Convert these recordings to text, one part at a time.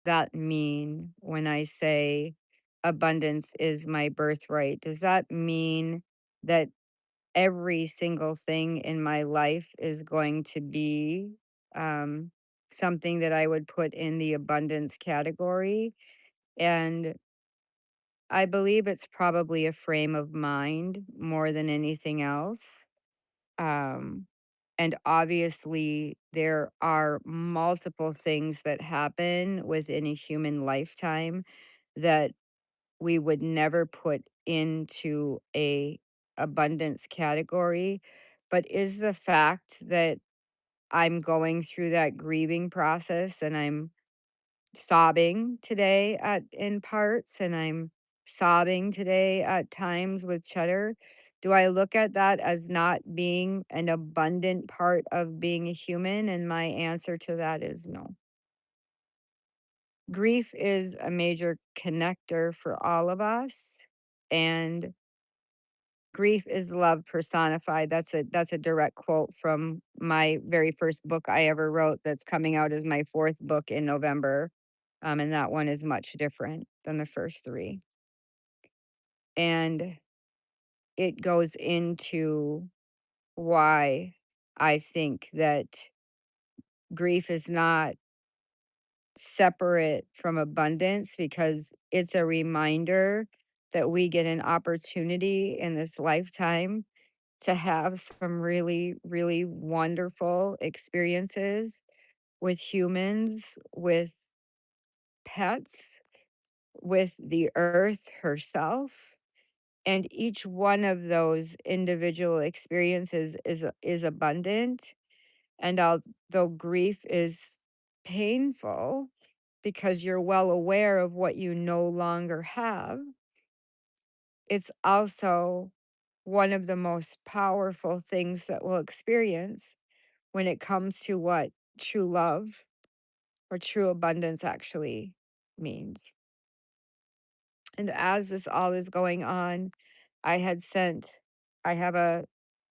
that mean when I say abundance is my birthright? Does that mean that every single thing in my life is going to be um, something that I would put in the abundance category? And I believe it's probably a frame of mind more than anything else. Um, and obviously, there are multiple things that happen within a human lifetime that we would never put into a abundance category. But is the fact that I'm going through that grieving process and I'm sobbing today at in parts, and I'm sobbing today at times with cheddar. Do I look at that as not being an abundant part of being a human? And my answer to that is no. Grief is a major connector for all of us, and grief is love personified. That's a direct quote from my very first book I ever wrote that's coming out as my 4th book in November, and that one is much different than the first 3, and it goes into why I think that grief is not separate from abundance, because it's a reminder that we get an opportunity in this lifetime to have some really, really wonderful experiences with humans, with pets, with the earth herself. And each one of those individual experiences is abundant. And although grief is painful because you're well aware of what you no longer have, it's also one of the most powerful things that we'll experience when it comes to what true love or true abundance actually means. And as this all is going on, I had sent, I have a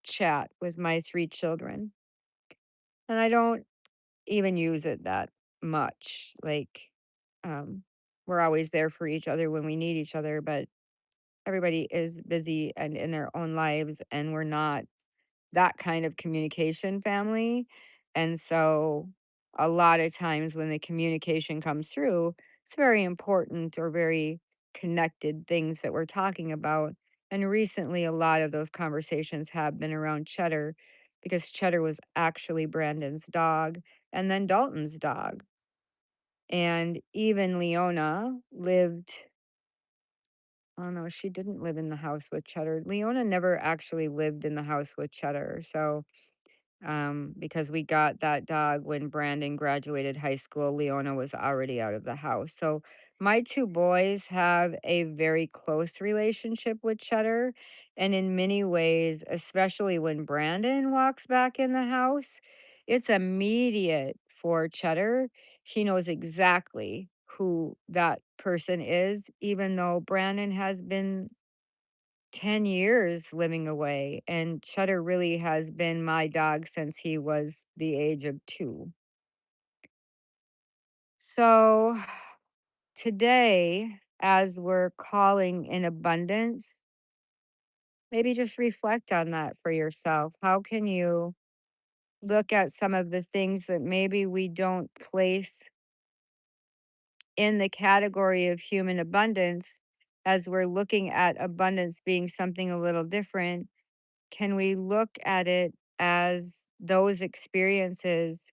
chat with my 3 children, and I don't even use it that much. Like, um, we're always there for each other when we need each other, but everybody is busy and in their own lives, and we're not that kind of communication family. And so a lot of times when the communication comes through, it's very important or very connected things that we're talking about. And recently, a lot of those conversations have been around Cheddar, because Cheddar was actually Brandon's dog and then Dalton's dog. And even Leona lived, oh no, she didn't live in the house with Cheddar. Leona never actually lived in the house with Cheddar. So because we got that dog when Brandon graduated high school. Leona was already out of the house. So my 2 boys have a very close relationship with Cheddar. And in many ways, especially when Brandon walks back in the house, it's immediate for Cheddar. He knows exactly who that person is, even though Brandon has been 10 years living away, and Cheddar really has been my dog since he was the age of 2. So, today, as we're calling in abundance, maybe just reflect on that for yourself. How can you look at some of the things that maybe we don't place in the category of human abundance, as we're looking at abundance being something a little different? Can we look at it as those experiences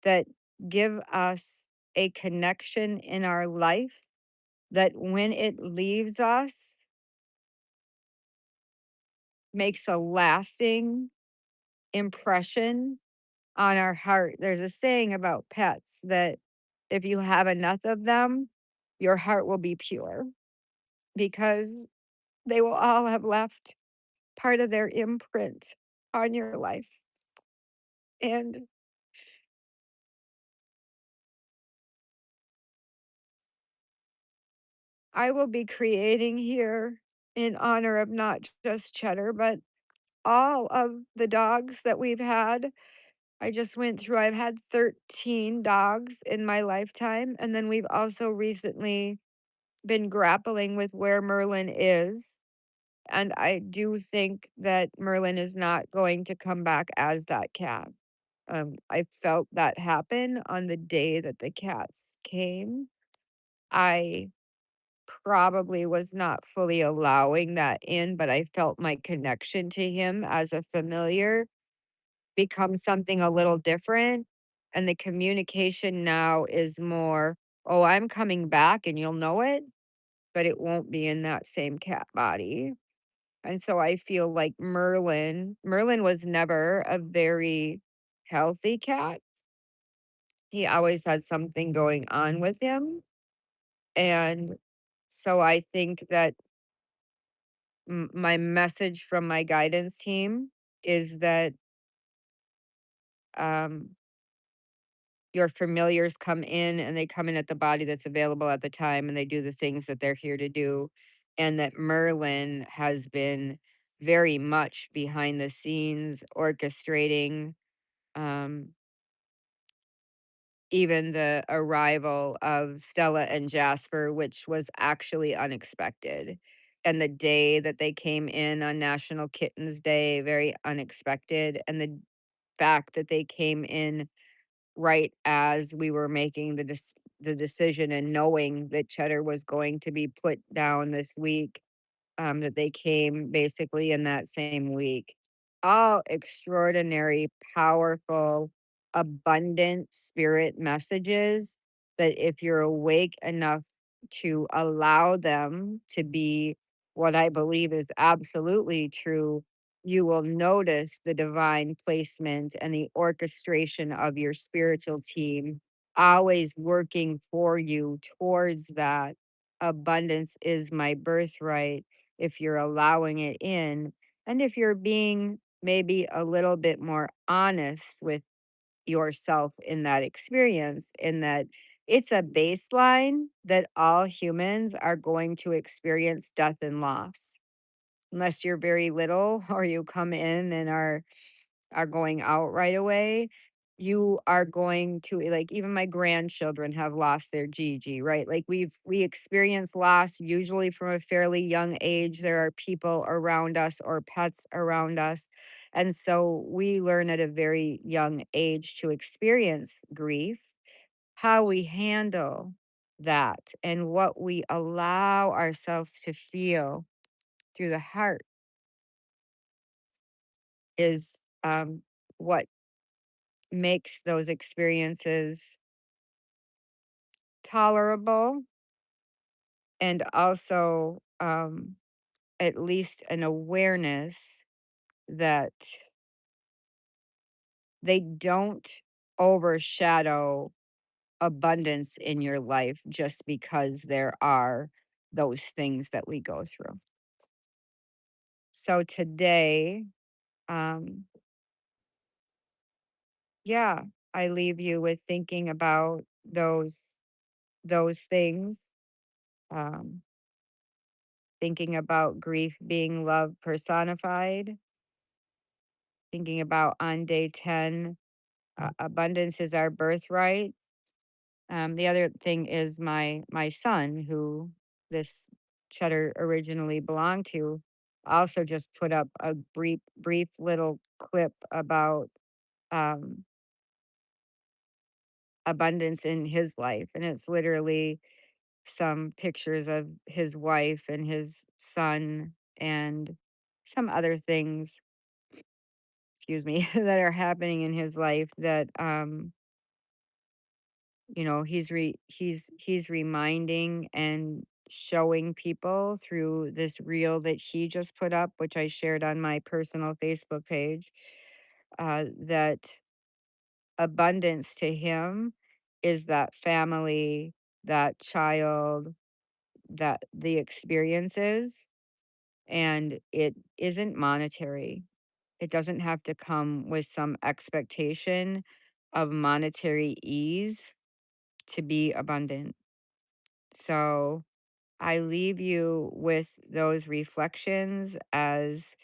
that give us a connection in our life that when it leaves us makes a lasting impression on our heart? There's a saying about pets that if you have enough of them, your heart will be pure, because they will all have left part of their imprint on your life. And I will be creating here in honor of not just Cheddar, but all of the dogs that we've had. I just went through I've had 13 dogs in my lifetime, and then we've also recently been grappling with where Merlin is, and I do think that Merlin is not going to come back as that cat. I felt that happen on the day that the cats came. I probably was not fully allowing that in, but I felt my connection to him as a familiar become something a little different, and the communication now is more, "Oh, I'm coming back and you'll know it, but it won't be in that same cat body." And so I feel like Merlin was never a very healthy cat. He always had something going on with him, and so I think that my message from my guidance team is that, um your familiars come in and they come in at the body that's available at the time and they do the things that they're here to do. And that Merlin has been very much behind the scenes orchestrating um, even the arrival of Stella and Jasper, which was actually unexpected. And the day that they came in on National Kittens Day, very unexpected. And the fact that they came in right as we were making the decision and knowing that Cheddar was going to be put down this week, that they came basically in that same week. All extraordinary, powerful, abundant spirit messages that if you're awake enough to allow them to be what I believe is absolutely true, you will notice the divine placement and the orchestration of your spiritual team always working for you towards that. Abundance is my birthright if you're allowing it in, and if you're being maybe a little bit more honest with yourself in that experience, in that it's a baseline that all humans are going to experience death and loss. Unless you're very little or you come in and are going out right away, you are going to like even my grandchildren have lost their Gigi, right? Like we experience loss usually from a fairly young age. There are people around us or pets around us. And so we learn at a very young age to experience grief, how we handle that and what we allow ourselves to feel through the heart is what makes those experiences tolerable and also at least an awareness that they don't overshadow abundance in your life just because there are those things that we go through. So today, um, yeah, I leave you with thinking about those things. Um, Thinking about grief being love personified, thinking about on day 10, abundance is our birthright. The other thing is my son, who this cheddar originally belonged to, also just put up a brief little clip about um, abundance in his life, and it's literally some pictures of his wife and his son and some other things, excuse me, that are happening in his life that he's reminding and showing people through this reel that he just put up, which I shared on my personal Facebook page, that abundance to him is that family, that child, that the experiences, and it isn't monetary. It doesn't have to come with some expectation of monetary ease to be abundant. So I leave you with those reflections as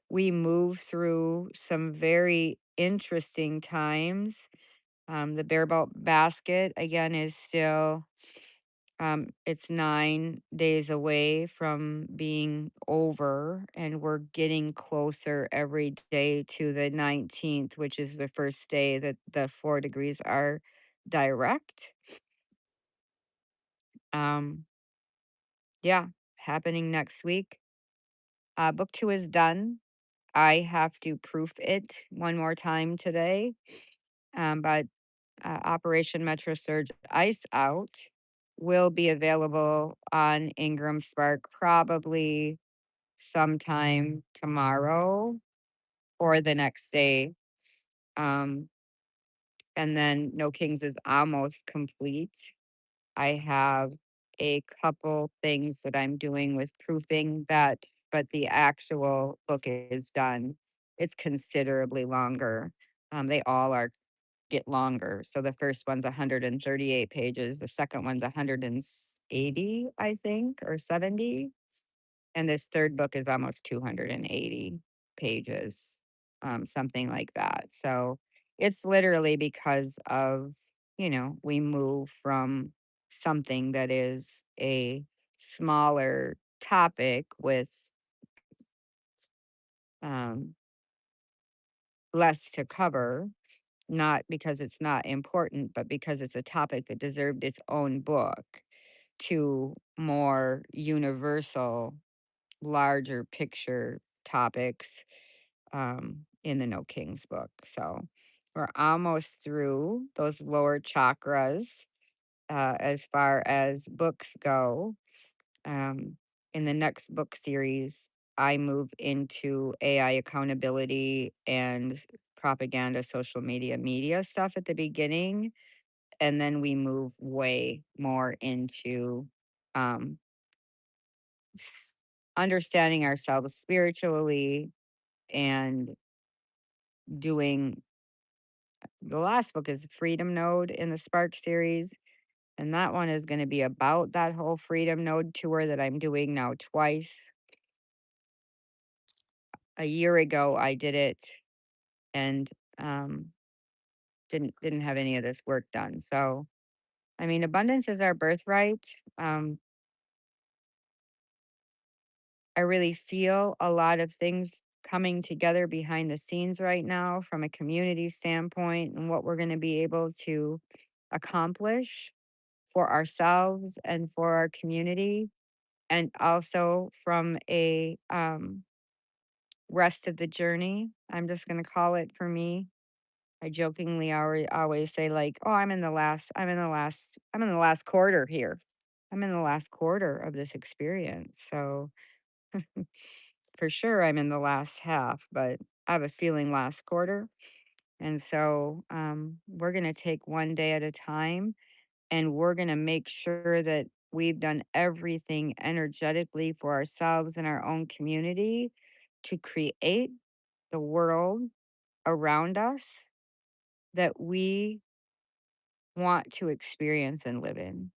we move through some very interesting times. The Bear Belt Basket, again, is still, it's 9 days away from being over, and we're getting closer every day to the 19th, which is the first day that the 4 degrees are direct. Um, yeah, happening next week. Book two is done. I have to proof it one more time today. But Operation Metro Surge Ice Out will be available on Ingram Spark probably sometime tomorrow or the next day. Um, and then No Kings is almost complete. I have a couple things that I'm doing with proofing that, but the actual book is done. It's considerably longer. They all are get longer. So the first one's 138 pages. The second one's 180, I think, or 70. And this third book is almost 280 pages, something like that. So it's literally because of, we move from something that is a smaller topic with um, less to cover, not because it's not important, but because it's a topic that deserved its own book, to more universal, larger picture topics in the No Kings book. So we're almost through those lower chakras as far as books go. Um, in the next book series, I move into AI accountability and propaganda, social media stuff at the beginning. And then we move way more into um, s- understanding ourselves spiritually and doing the last book is Freedom Node in the Spark series. And that one is going to be about that whole Freedom Node tour that I'm doing now twice. A year ago, I did it and um, didn't have any of this work done. So, I mean, abundance is our birthright. Um, I really feel a lot of things coming together behind the scenes right now from a community standpoint and what we're going to be able to accomplish for ourselves and for our community, and also from a rest of the journey. I'm just going to call it for me. I jokingly always say like, "Oh, I'm in the last quarter here. I'm in the last quarter of this experience." So for sure, I'm in the last half, but I have a feeling last quarter. And so we're going to take one day at a time, and we're going to make sure that we've done everything energetically for ourselves and our own community to create the world around us that we want to experience and live in.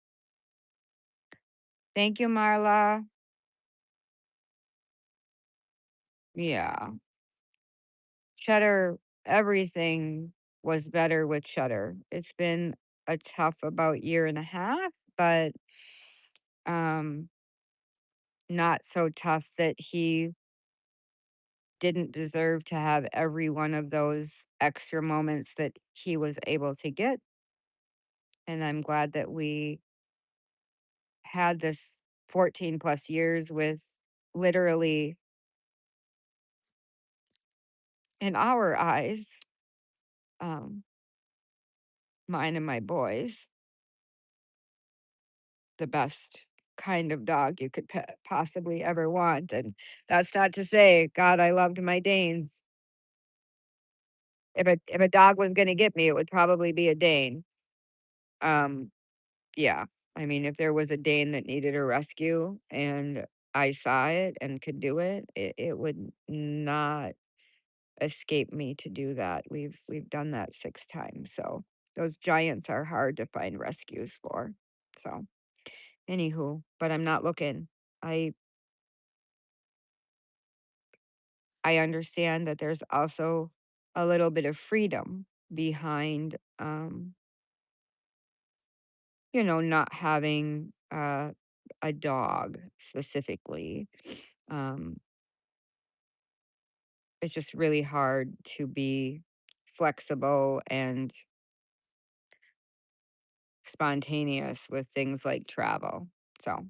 Thank you, Marla. Yeah. Cheddar, everything was better with Cheddar. It's been a tough about year and a half, but um not so tough that he didn't deserve to have every one of those extra moments that he was able to get. And I'm glad that we had this 14 plus years with literally, in our eyes, um, mine and my boys, the best kind of dog you could possibly ever want. And that's not to say, God, I loved my Danes. If a dog was going to get me, it would probably be a Dane. Um, yeah, I mean, if there was a Dane that needed a rescue and I saw it and could do it, it would not escape me to do that. We've done that 6 times. So those giants are hard to find rescues for. So anywho, but I'm not looking. I I understand that there's also a little bit of freedom behind, not having a dog specifically. Um, it's just really hard to be flexible and spontaneous with things like travel. So,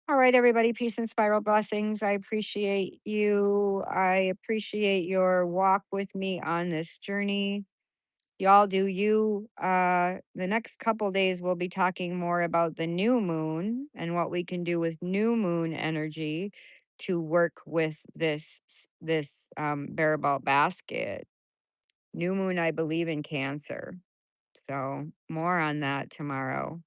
all right, everybody, peace and spiral blessings. I appreciate you. I appreciate your walk with me on this journey. Y'all do you. The next couple days, we'll be talking more about the new moon and what we can do with new moon energy to work with this bear belt basket. New moon, I believe in Cancer. So more on that tomorrow.